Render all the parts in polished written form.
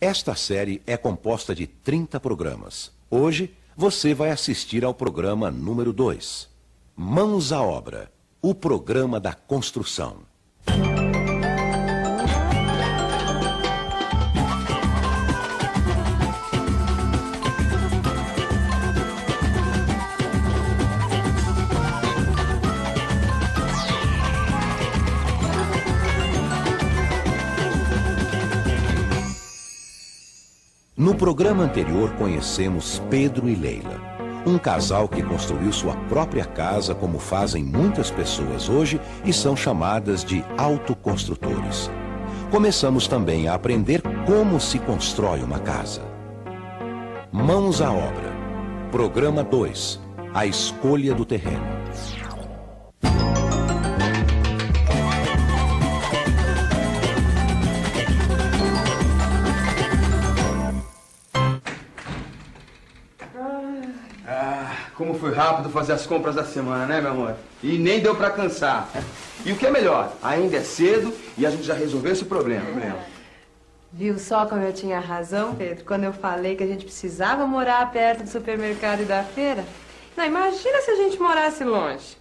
Esta série é composta de 30 programas. Hoje, você vai assistir ao programa número 2. Mãos à Obra, o programa da construção. No programa anterior conhecemos Pedro e Leila, um casal que construiu sua própria casa, como fazem muitas pessoas hoje e são chamadas de autoconstrutores. Começamos também a aprender como se constrói uma casa. Mãos à Obra, programa 2, a escolha do terreno. Como foi rápido fazer as compras da semana, né, meu amor? E nem deu pra cansar. E o que é melhor, ainda é cedo e a gente já resolveu esse problema. Viu só como eu tinha razão, Pedro, quando eu falei que a gente precisava morar perto do supermercado e da feira? Não, imagina se a gente morasse longe.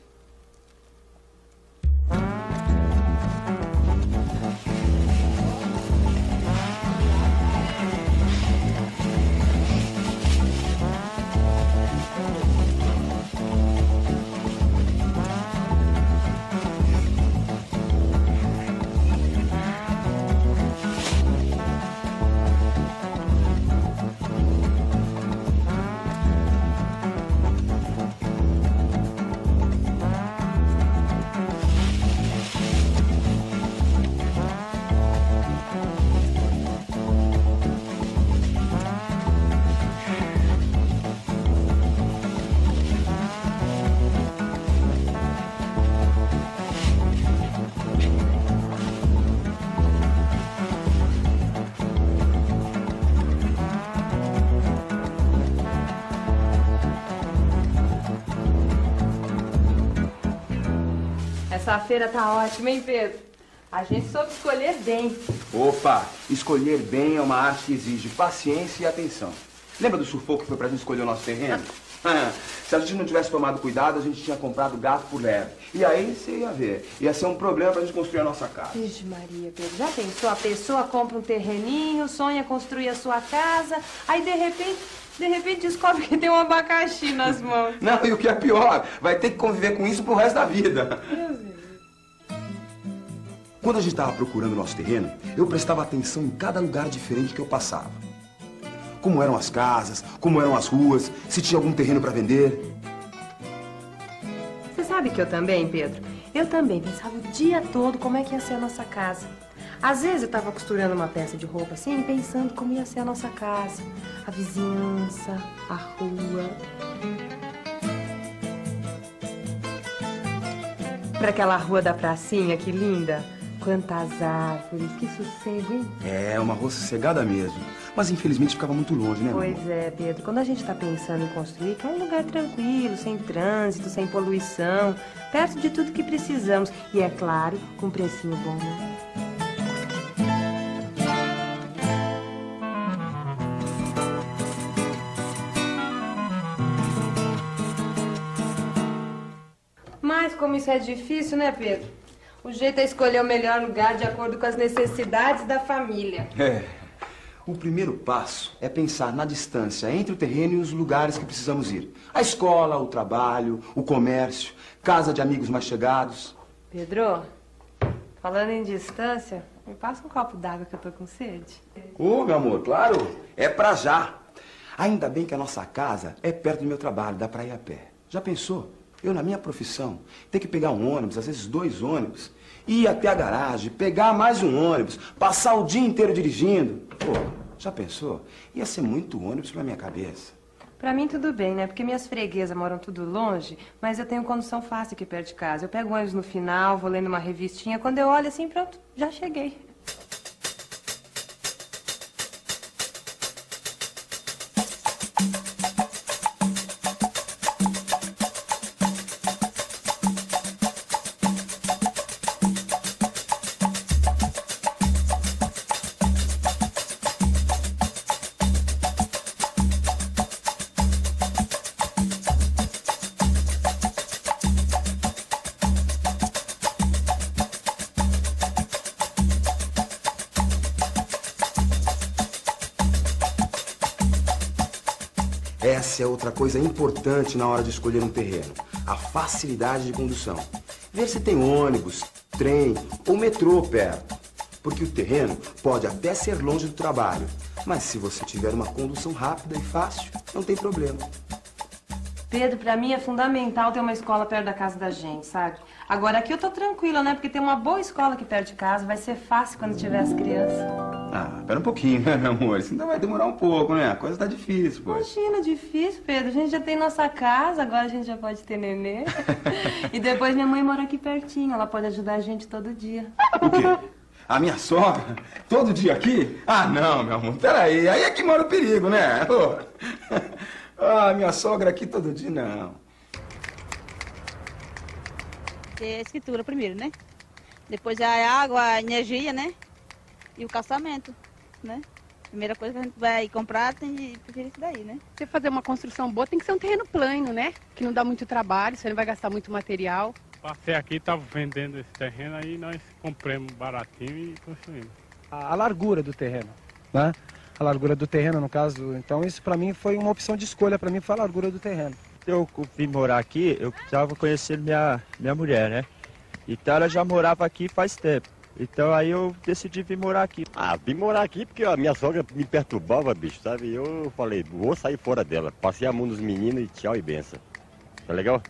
Essa feira tá ótima, hein, Pedro? A gente soube escolher bem. Opa, escolher bem é uma arte que exige paciência e atenção. Lembra do sufoco que foi pra gente escolher o nosso terreno? Se a gente não tivesse tomado cuidado, a gente tinha comprado gato por leve. E aí você ia ver, ia ser um problema pra gente construir a nossa casa. Vixe Maria, Pedro, já pensou? A pessoa compra um terreninho, sonha construir a sua casa, aí de repente descobre que tem um abacaxi nas mãos. Não, e o que é pior, vai ter que conviver com isso pro resto da vida. Meu Deus. Quando a gente estava procurando o nosso terreno, eu prestava atenção em cada lugar diferente que eu passava. Como eram as casas, como eram as ruas, se tinha algum terreno para vender. Você sabe que eu também, Pedro? Eu também pensava o dia todo como é que ia ser a nossa casa. Às vezes eu estava costurando uma peça de roupa assim, pensando como ia ser a nossa casa, a vizinhança, a rua. Para aquela rua da pracinha, que linda! Quantas árvores, que sossego, hein? É, uma rua sossegada mesmo. Mas infelizmente ficava muito longe, né, Pois amor? é, Pedro. Quando a gente está pensando em construir, quer um lugar tranquilo, sem trânsito, sem poluição, perto de tudo que precisamos. E, é claro, com um precinho bom, né? Mas como isso é difícil, né, Pedro? O jeito é escolher o melhor lugar de acordo com as necessidades da família. O primeiro passo é pensar na distância entre o terreno e os lugares que precisamos ir. A escola, o trabalho, o comércio, casa de amigos mais chegados. Pedro, falando em distância, me passa um copo d'água que eu tô com sede. Ô, meu amor, claro, é pra já. Ainda bem que a nossa casa é perto do meu trabalho, dá pra ir a pé. Já pensou? Eu, na minha profissão, ter que pegar um ônibus, às vezes 2 ônibus, ir até a garagem, pegar mais um ônibus, passar o dia inteiro dirigindo. Pô, já pensou? Ia ser muito ônibus pra minha cabeça. Pra mim tudo bem, né? Porque minhas freguesas moram tudo longe, mas eu tenho condução fácil aqui perto de casa. Eu pego um ônibus no final, vou lendo uma revistinha, quando eu olho assim, pronto, já cheguei. Essa é outra coisa importante na hora de escolher um terreno. A facilidade de condução. Ver se tem ônibus, trem ou metrô perto. Porque o terreno pode até ser longe do trabalho, mas se você tiver uma condução rápida e fácil, não tem problema. Pedro, pra mim é fundamental ter uma escola perto da casa da gente, sabe? Agora aqui eu tô tranquila, né? Porque tem uma boa escola aqui perto de casa, vai ser fácil quando tiver as crianças. Ah, pera um pouquinho, né, meu amor? Isso ainda vai demorar um pouco, né? A coisa tá difícil, pô. Imagina, difícil, Pedro. A gente já tem nossa casa, agora a gente já pode ter nenê. E depois minha mãe mora aqui pertinho, ela pode ajudar a gente todo dia. O quê? A minha sogra? Todo dia aqui? Ah, não, meu amor, peraí. Aí é que mora o perigo, né? Ô. Ah, minha sogra aqui todo dia, não. É a escritura primeiro, né? Depois a água, a energia, né? E o calçamento, né? Primeira coisa que a gente vai comprar tem de preferir isso daí, né? Você fazer uma construção boa tem que ser um terreno plano, né? Que não dá muito trabalho, você não vai gastar muito material. Passei aqui, estava vendendo esse terreno, aí nós compramos baratinho e construímos. A largura do terreno, né? A largura do terreno, no caso. Então isso para mim foi uma opção de escolha, para mim foi a largura do terreno. Eu vim morar aqui, eu estava conhecendo minha mulher, né? Então ela já morava aqui faz tempo. Então aí eu decidi vir morar aqui. Ah, vim morar aqui porque a minha sogra me perturbava, bicho, sabe? Eu falei, vou sair fora dela. Passei a mão dos meninos e tchau e benção. Tá legal?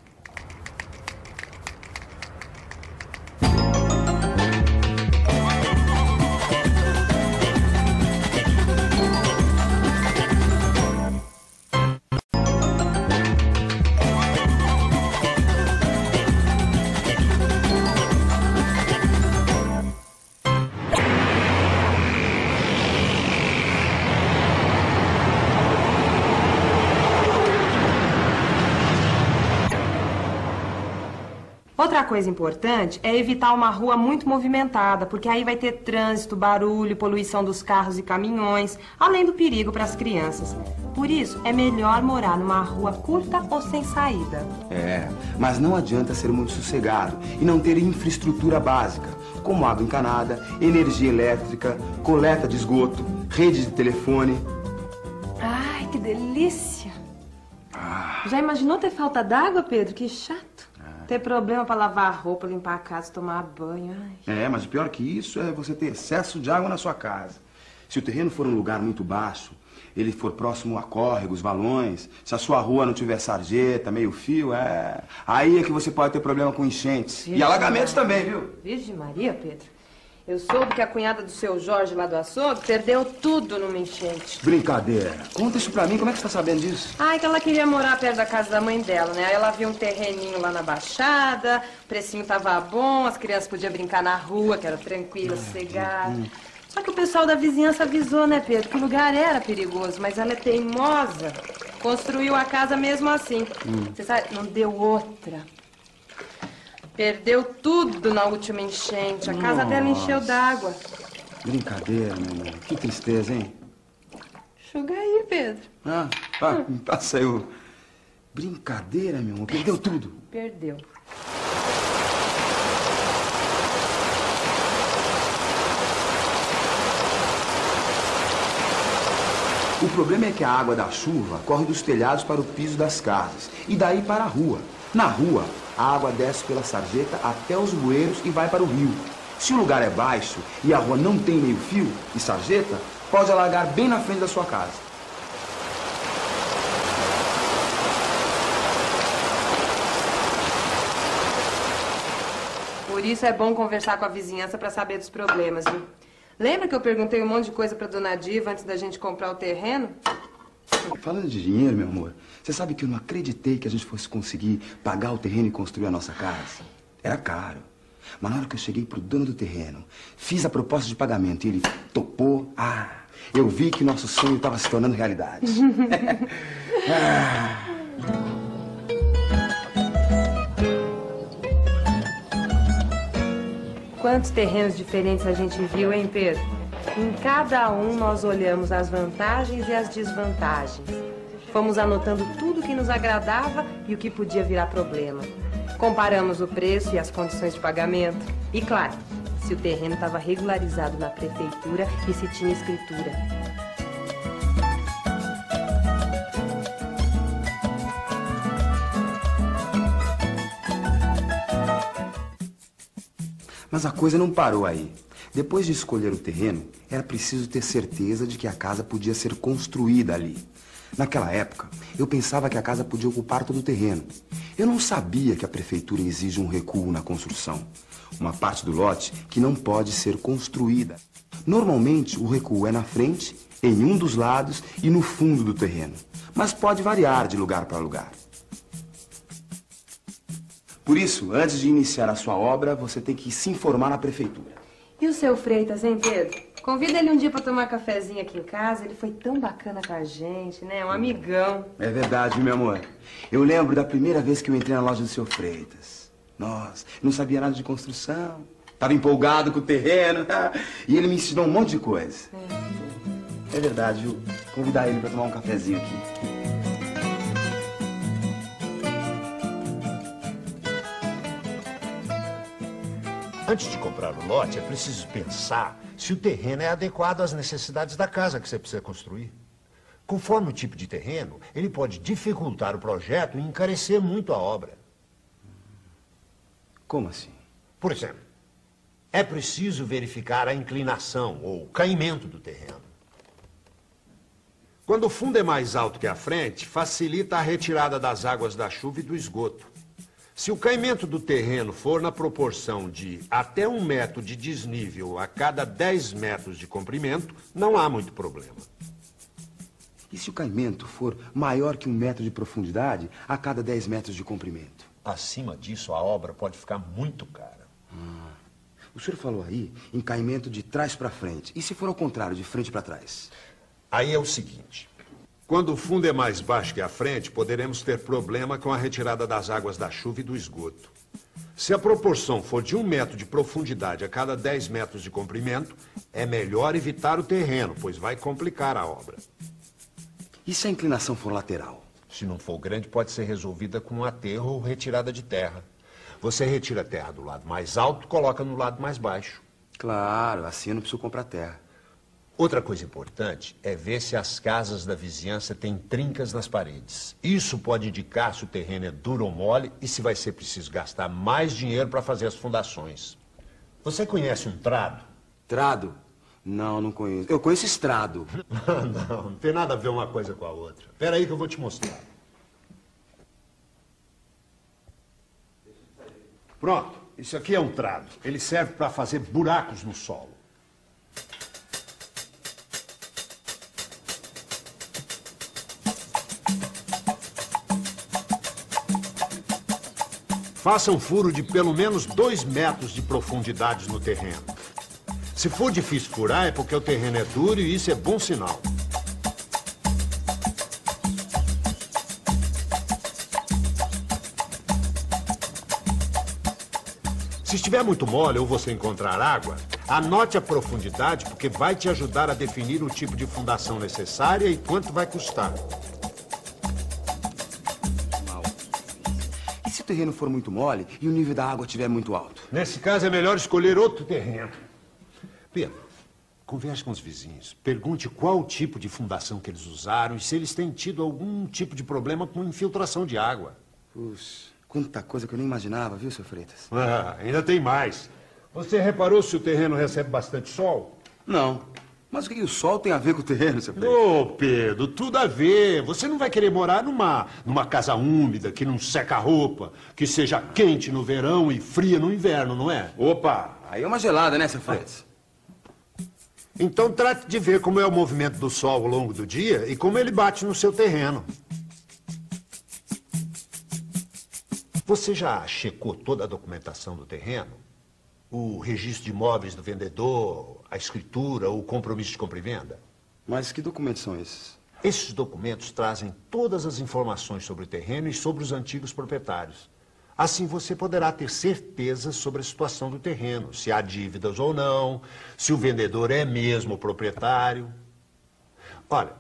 Outra coisa importante é evitar uma rua muito movimentada, porque aí vai ter trânsito, barulho, poluição dos carros e caminhões, além do perigo para as crianças. Por isso, é melhor morar numa rua curta ou sem saída. É, mas não adianta ser muito sossegado e não ter infraestrutura básica, como água encanada, energia elétrica, coleta de esgoto, rede de telefone. Ai, que delícia! Já imaginou ter falta d'água, Pedro? Que chato. Ter problema para lavar a roupa, limpar a casa, tomar banho. Ai. É, mas o pior que isso é você ter excesso de água na sua casa. Se o terreno for um lugar muito baixo, ele for próximo a córregos, valões, se a sua rua não tiver sarjeta, meio fio, aí é que você pode ter problema com enchentes. E alagamentos também, viu? Virgem Maria, Pedro. Eu soube que a cunhada do seu Jorge lá do açougue perdeu tudo numa enchente. Brincadeira. Conta isso pra mim, como é que você tá sabendo disso? Ah, é que ela queria morar perto da casa da mãe dela, né? Aí ela viu um terreninho lá na Baixada, o precinho tava bom, as crianças podiam brincar na rua, que era tranquila, sossegada. Só que o pessoal da vizinhança avisou, né, Pedro, que o lugar era perigoso, mas ela é teimosa. Construiu a casa mesmo assim. Você sabe, não deu outra. Perdeu tudo na última enchente. A casa dela encheu d'água. Brincadeira, meu irmão. Que tristeza, hein? Enxuga aí, Pedro. Me passa aí o... Brincadeira, meu irmão. Perdeu tudo. Perdeu. O problema é que a água da chuva corre dos telhados para o piso das casas e daí para a rua. Na rua, a água desce pela sarjeta até os bueiros e vai para o rio. Se o lugar é baixo e a rua não tem meio fio e sarjeta, pode alagar bem na frente da sua casa. Por isso é bom conversar com a vizinhança para saber dos problemas, viu? Lembra que eu perguntei um monte de coisa para dona Diva antes da gente comprar o terreno? Falando de dinheiro, meu amor, você sabe que eu não acreditei que a gente fosse conseguir pagar o terreno e construir a nossa casa. Era caro. Mas na hora que eu cheguei pro dono do terreno, fiz a proposta de pagamento e ele topou, eu vi que nosso sonho estava se tornando realidade. Quantos terrenos diferentes a gente viu, hein, Pedro? Em cada um nós olhamos as vantagens e as desvantagens. Fomos anotando tudo que nos agradava e o que podia virar problema. Comparamos o preço e as condições de pagamento. E claro, se o terreno estava regularizado na prefeitura e se tinha escritura. Mas a coisa não parou aí. Depois de escolher o terreno, era preciso ter certeza de que a casa podia ser construída ali. Naquela época, eu pensava que a casa podia ocupar todo o terreno. Eu não sabia que a prefeitura exige um recuo na construção. Uma parte do lote que não pode ser construída. Normalmente, o recuo é na frente, em um dos lados e no fundo do terreno. Mas pode variar de lugar para lugar. Por isso, antes de iniciar a sua obra, você tem que se informar na prefeitura. E o seu Freitas, hein, Pedro? Convida ele um dia pra tomar cafezinho aqui em casa. Ele foi tão bacana com a gente, né? Um amigão. É verdade, meu amor. Eu lembro da primeira vez que eu entrei na loja do seu Freitas. Nossa, não sabia nada de construção. Tava empolgado com o terreno. E ele me ensinou um monte de coisa. É verdade, viu? Convidar ele pra tomar um cafezinho aqui. Antes de comprar o lote, é preciso pensar se o terreno é adequado às necessidades da casa que você precisa construir. Conforme o tipo de terreno, ele pode dificultar o projeto e encarecer muito a obra. Como assim? Por exemplo, é preciso verificar a inclinação ou caimento do terreno. Quando o fundo é mais alto que a frente, facilita a retirada das águas da chuva e do esgoto. Se o caimento do terreno for na proporção de até 1 metro de desnível a cada 10 metros de comprimento, não há muito problema. E se o caimento for maior que 1 metro de profundidade a cada 10 metros de comprimento? Acima disso, a obra pode ficar muito cara. O senhor falou aí em caimento de trás para frente. E se for ao contrário, de frente para trás? Aí é o seguinte. Quando o fundo é mais baixo que a frente, poderemos ter problema com a retirada das águas da chuva e do esgoto. Se a proporção for de 1 metro de profundidade a cada 10 metros de comprimento, é melhor evitar o terreno, pois vai complicar a obra. E se a inclinação for lateral? Se não for grande, pode ser resolvida com um aterro ou retirada de terra. Você retira a terra do lado mais alto, coloca no lado mais baixo. Claro, assim eu não preciso comprar terra. Outra coisa importante é ver se as casas da vizinhança têm trincas nas paredes. Isso pode indicar se o terreno é duro ou mole e se vai ser preciso gastar mais dinheiro para fazer as fundações. Você conhece um trado? Trado? Não, não conheço. Eu conheço estrado. Não tem nada a ver uma coisa com a outra. Espera aí que eu vou te mostrar. Pronto, isso aqui é um trado. Ele serve para fazer buracos no solo. Faça um furo de pelo menos 2 metros de profundidade no terreno. Se for difícil furar, é porque o terreno é duro e isso é bom sinal. Se estiver muito mole ou você encontrar água, anote a profundidade, porque vai te ajudar a definir o tipo de fundação necessária e quanto vai custar. Se o terreno for muito mole e o nível da água estiver muito alto? Nesse caso, é melhor escolher outro terreno. Pedro, converse com os vizinhos. Pergunte qual o tipo de fundação que eles usaram e se eles têm tido algum tipo de problema com infiltração de água. Puxa, quanta coisa que eu nem imaginava, viu, seu Freitas? Ainda tem mais. Você reparou se o terreno recebe bastante sol? Não. Mas o que o sol tem a ver com o terreno, seu Freitas? Ô, Pedro, tudo a ver. Você não vai querer morar numa casa úmida, que não seca a roupa, que seja quente no verão e fria no inverno, não é? Opa, aí é uma gelada, né, seu Freitas? Então trate de ver como é o movimento do sol ao longo do dia e como ele bate no seu terreno. Você já checou toda a documentação do terreno? O registro de imóveis do vendedor, a escritura, o compromisso de compra e venda? Mas que documentos são esses? Esses documentos trazem todas as informações sobre o terreno e sobre os antigos proprietários. Assim você poderá ter certeza sobre a situação do terreno, se há dívidas ou não, se o vendedor é mesmo o proprietário. Olha,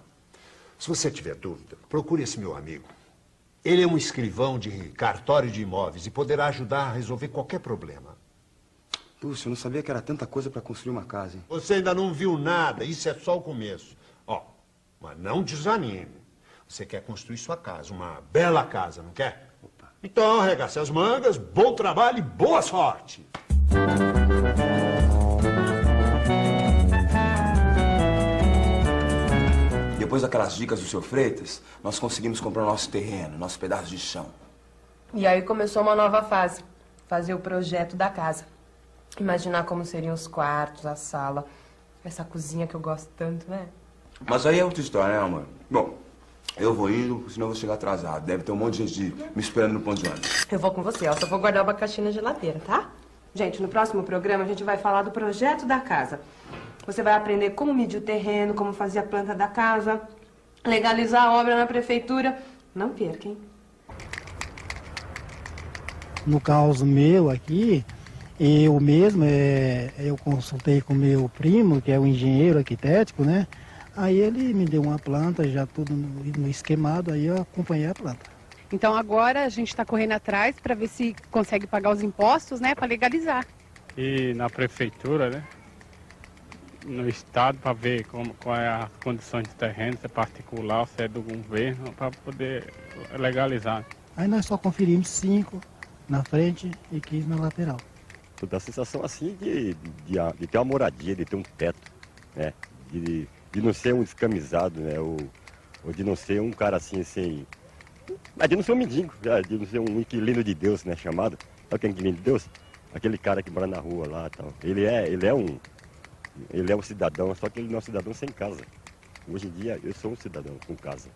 se você tiver dúvida, procure esse meu amigo. Ele é um escrivão de cartório de imóveis e poderá ajudar a resolver qualquer problema. Puxa, eu não sabia que era tanta coisa para construir uma casa, hein? Você ainda não viu nada, isso é só o começo. Ó, mas não desanime. Você quer construir sua casa, uma bela casa, não quer? Opa. Então, arregace as mangas, bom trabalho e boa sorte! Depois daquelas dicas do seu Freitas, nós conseguimos comprar o nosso terreno, nosso pedaço de chão. E aí começou uma nova fase. Fazer o projeto da casa. Imaginar como seriam os quartos, a sala, essa cozinha que eu gosto tanto, né? Mas aí é outra história, né, amor? Bom, eu vou indo, senão eu vou chegar atrasado. Deve ter um monte de gente me esperando no ponto de ônibus. Eu vou com você, ó. Só vou guardar o abacaxi na geladeira, tá? Gente, no próximo programa a gente vai falar do projeto da casa. Você vai aprender como medir o terreno, como fazer a planta da casa, legalizar a obra na prefeitura. Não perca, hein? No caso meu aqui, eu mesmo, eu consultei com meu primo, que é o engenheiro arquitético, né? Aí ele me deu uma planta, já tudo no esquemado, aí eu acompanhei a planta. Então agora a gente está correndo atrás para ver se consegue pagar os impostos, né, para legalizar. E na prefeitura, né? No estado, para ver qual é a condição de terreno, se é particular, se é do governo, para poder legalizar. Aí nós só conferimos 5 na frente e 15 na lateral. Dá a sensação assim de ter uma moradia, de ter um teto, né? De não ser um descamisado, né? Ou de não ser um cara assim, sem... de não ser um mendigo, de não ser um inquilino de Deus, né? Chamado. Sabe quem é inquilino de Deus? Aquele cara que mora na rua lá e tal. Ele é um cidadão, só que ele não é um cidadão sem casa. Hoje em dia eu sou um cidadão com casa.